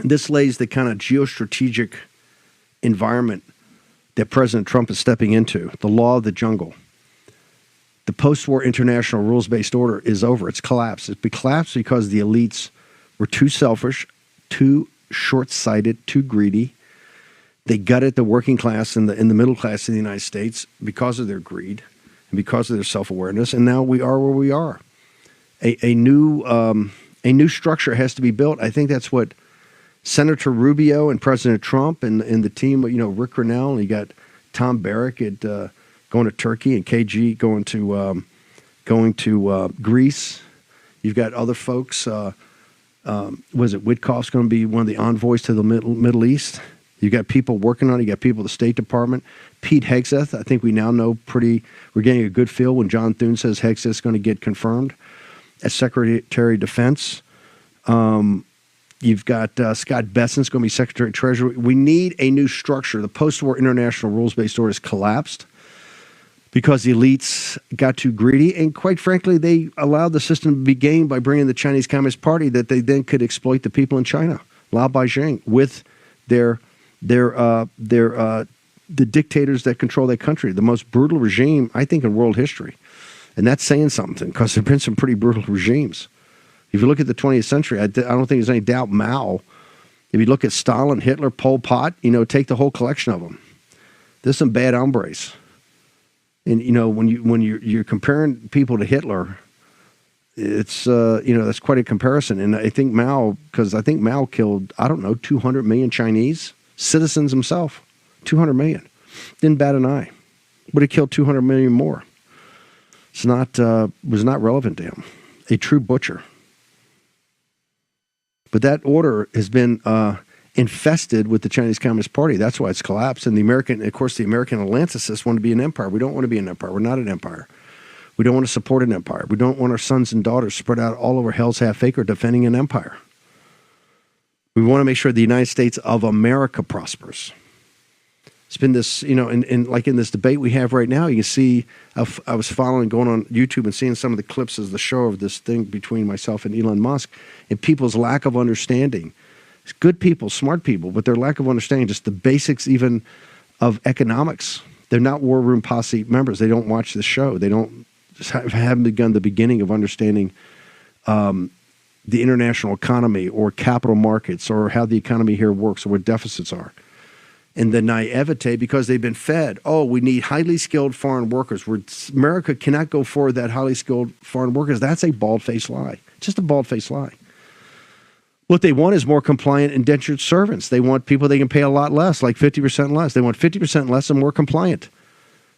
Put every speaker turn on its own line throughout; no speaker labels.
This lays the kind of geostrategic environment that President Trump is stepping into, the law of the jungle. The post-war international rules-based order is over. It's collapsed. It's collapsed because the elites were too selfish, too short-sighted, too greedy. They gutted the working class and the middle class in the United States because of their greed and because of their self-awareness. And now we are where we are. A new structure has to be built. I think that's what Senator Rubio and President Trump and the team, Rick Grinnell, and you got Tom Barrack going to Turkey and KG going to Greece. You've got other folks. Was it Witkoff's going to be one of the envoys to the Middle East? You got people working on it. You got people at the State Department. Pete Hegseth, I think we now know we're getting a good feel when John Thune says Hegseth's going to get confirmed as Secretary of Defense. You've got Scott Bessent's going to be Secretary of Treasury. We need a new structure. The post-war international rules-based order has collapsed because the elites got too greedy. And quite frankly, they allowed the system to be gamed by bringing the Chinese Communist Party that they then could exploit the people in China, Lao Beijing, with the dictators that control that country, the most brutal regime, I think, in world history. And that's saying something because there have been some pretty brutal regimes. If you look at the 20th century, I don't think there's any doubt Mao. If you look at Stalin, Hitler, Pol Pot, take the whole collection of them. There's some bad hombres. And, when you're comparing people to Hitler, it's, that's quite a comparison. And I think Mao killed, 200 million Chinese citizens himself. 200 million. Didn't bat an eye. Would have killed 200 million more. Was not relevant to him. A true butcher. But that order has been infested with the Chinese Communist Party. That's why it's collapsed. And the American Atlanticists want to be an empire. We don't want to be an empire. We're not an empire. We don't want to support an empire. We don't want our sons and daughters spread out all over hell's half acre defending an empire. We want to make sure the United States of America prospers. It's been this, like in this debate we have right now, you can see, I was going on YouTube and seeing some of the clips of the show of this thing between myself and Elon Musk and people's lack of understanding. It's good people, smart people, but their lack of understanding, just the basics even of economics. They're not War Room Posse members. They don't watch the show. They haven't begun the beginning of understanding the international economy or capital markets or how the economy here works or what deficits are. And the naivete, because they've been fed, we need highly skilled foreign workers. America cannot go forward that highly skilled foreign workers. That's a bald-faced lie. Just a bald-faced lie. What they want is more compliant indentured servants. They want people they can pay a lot less, like 50% less. They want 50% less and more compliant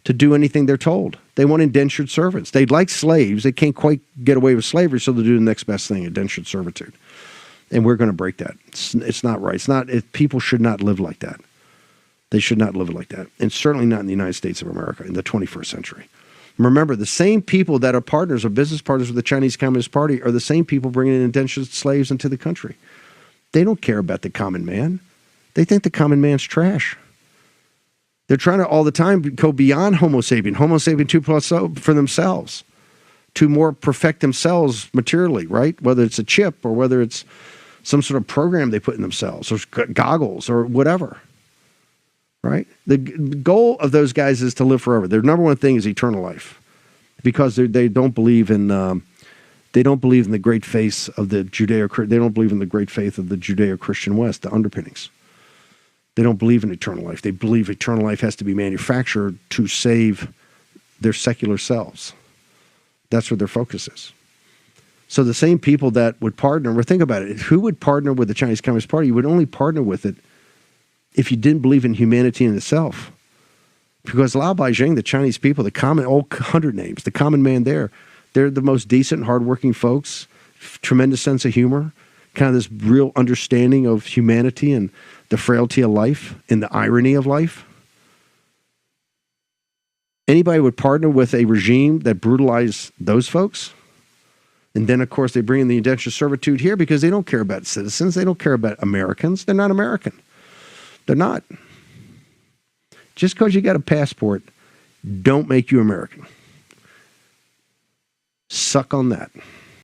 to do anything they're told. They want indentured servants. They'd like slaves. They can't quite get away with slavery, so they'll do the next best thing, indentured servitude. And we're going to break that. It's not right. People should not live like that. They should not live like that, and certainly not in the United States of America in the 21st century. Remember, the same people that are partners or business partners with the Chinese Communist Party are the same people bringing in indentured slaves into the country. They don't care about the common man. They think the common man's trash. They're trying to all the time go beyond Homo sapien 2+, for themselves, to more perfect themselves materially, right? Whether it's a chip or whether it's some sort of program they put in themselves or goggles or whatever. Right? The goal of those guys is to live forever. Their number one thing is eternal life, because they don't believe in the great faith of the They don't believe in the great faith of the Judeo-Christian West, the underpinnings. They don't believe in eternal life. They believe eternal life has to be manufactured to save their secular selves. That's what their focus is. So the same people that would partner, think about it. Who would partner with the Chinese Communist Party? You would only partner with it if you didn't believe in humanity in itself. Because Lao Beijing, the Chinese people, the common, 100 names, the common man there, they're the most decent, hardworking folks, tremendous sense of humor, kind of this real understanding of humanity and the frailty of life and the irony of life. Anybody would partner with a regime that brutalized those folks? And then, of course, they bring in the indentured servitude here because they don't care about citizens. They don't care about Americans. They're not American. They're not. Just because you got a passport, don't make you American. Suck on that.